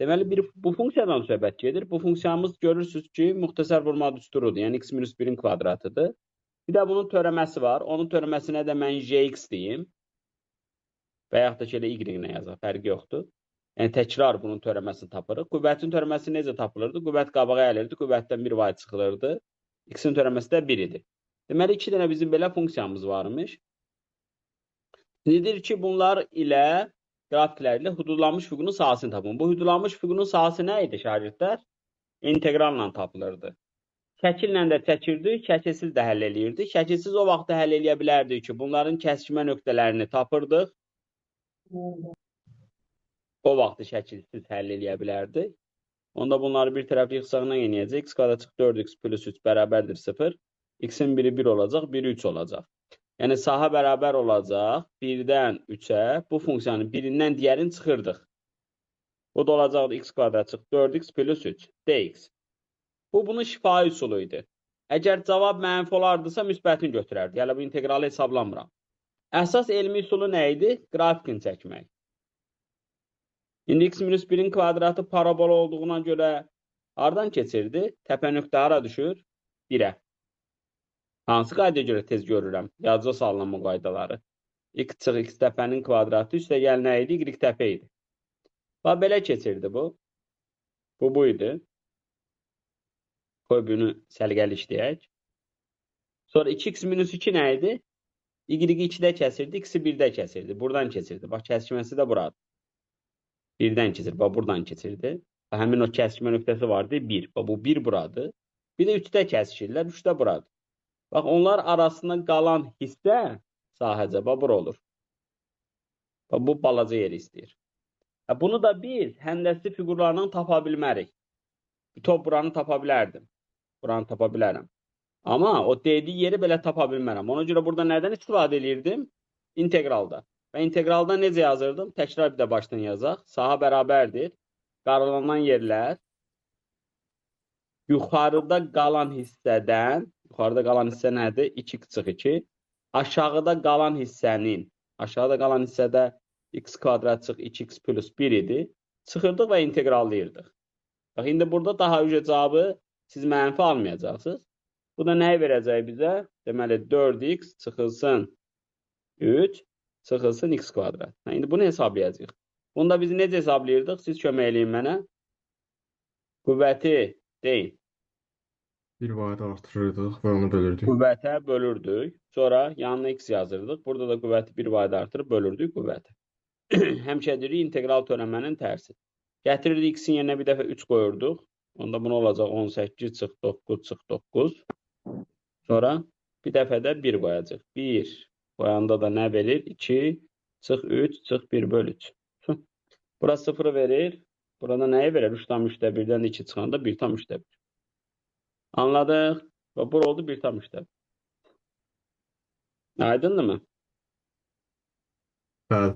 Deməli, bu funksiyadan söhbət gedir. Bu funksiyamız görürsünüz ki, müxtəsər vurma düsturudur. Yəni, x-1-in kvadratıdır. Bir də bunun törəməsi var. Onun törəməsinə də mən jx deyim. Və yaxud da ki, elə y-nə yazaq, fərqi yoxdur. Yəni, təkrar bunun törəməsini tapırıq. Qüvvətin törəməsi necə tapılırdı? Qüvvət qabağa əlirdi, qüvvətdən bir vay çıxılırdı. X-in törəməsi də 1 idi. Deməli, 2 dənə bizim belə funksiyamız varmış. Nedir ki, bunlar ilə qrafiklərlə hududlanmış fiqurun sahəsini tapın. Bu hududlanmış fiqurun sahəsi nə idi şagirdlər? İnteqralla tapılırdı. Şəkillə də çəkirdik, şəkilsiz də həll eləyirdik. Şəkilsiz o vaxt həll eləyə bilərdik ki, bunların kəsişmə nöqtələrini tapırdıq. O vaxt şəkilsiz həll eləyə bilərdik. Onda bunları bir tərəfli yığsaqla yeniləyəcək. X kvadrat çıxı 4x plus 3 bərabərdir 0. X-in biri 1 olacaq, biri 3 olacaq. Yəni, sahə bərabər olacaq 1-dən 3-ə. Bu funksiyanın birindən digərini çıxırdıq. Bu da olacaqdır x kvadrat çıxı 4x plus 3 dx. Bu, bunun şifahi üsulu idi. Əgər cavab mənfi olardısa, müsbətini götürərdi. Yəni, bu inteqralı hesablamıram. Əsas elmi üsulu nə idi? Qrafikini çəkmək. İndi x-1-in kvadratı parabol olduğuna görə hardan keçirdi? Təpə nöqtə hara düşür? 1-ə. Hansı qaydaya görə tez görürəm? Yazıca sallanma qaydaları. X çıx x təpənin kvadratı üstə gəl nə idi? Y təpə idi. Və belə keçirdi bu. Bu idi. Qoy bunu səliqəli işləyək. Sonra 2x minus 2 nə idi? Y-i 2-də kəsirdi, x-i 1-də kəsirdi. Buradan keçirdi. Bax, kəsişməsi də buradır. 1-dən keçir. Bax, buradan keçirdi. Həmin o kəsişmə nöqtəsi vardı. 1. Bax, bu 1 buradır. Bir də 3-də kəsişirlər. 3-də buradır. Bax, onlar arasında qalan hissə sahəcə, bax, bura olur. Bax, bu balaca yeri istəyir. Bunu da biz həndəsli fiqurlarından tapa bilmərik. Top buranı tapa bilərdim. Buranı tapa bilərəm. Amma o dediyi yeri belə tapa bilmərəm. Ona görə burada nədən istifadə edirdim? İnteqralda. Və inteqralda necə yazırdım? Təkrar bir də başdan yazaq. Saha bərabərdir. Qaralanan yerlər yuxarıda qalan hissədən, yuxarıda qalan hissə nədir? 2x çıx 2. Aşağıda qalan hissədə x kvadrat çıx 2x plus 1 idi. Çıxırdıq və inteqrallayırdıq. Bax, indi burada daha ücret cavabı siz mənfi almayacaqsınız. Bu da nəyi verəcək bizə? Deməli, 4x çıxılsın 3 çıxılsın x kvadrat. İndi bunu hesablayacaq. Bunu da biz necə hesablayırdıq? Siz kömək eləyin mənə. Qüvvəti deyin. Bir vayda artırırdıq və onu bölürdük. Qüvvətə bölürdük. Sonra yanına x yazırdıq. Burada da qüvvəti bir vayda artırıb bölürdük qüvvətə. Həmişə deyirik, integral törəmənin tərsi. Gətirirdik x-in yerinə bir dəfə 3 qoyurduq. Onda bunu olacaq 18 çıx 9 çıx 9. Sonra bir dəfə də 1 qoyacaq. 1 qoyanda da nə verir? 2 çıx 3 çıx 1 böl 3. Bura 0 verir. Burada nəyi verir? 3/3'də 1-dən 2 çıxanda 1/3'də 1. Anladıq. Və bura oldu 1/3'də 1. Aydındır mı? Bəli.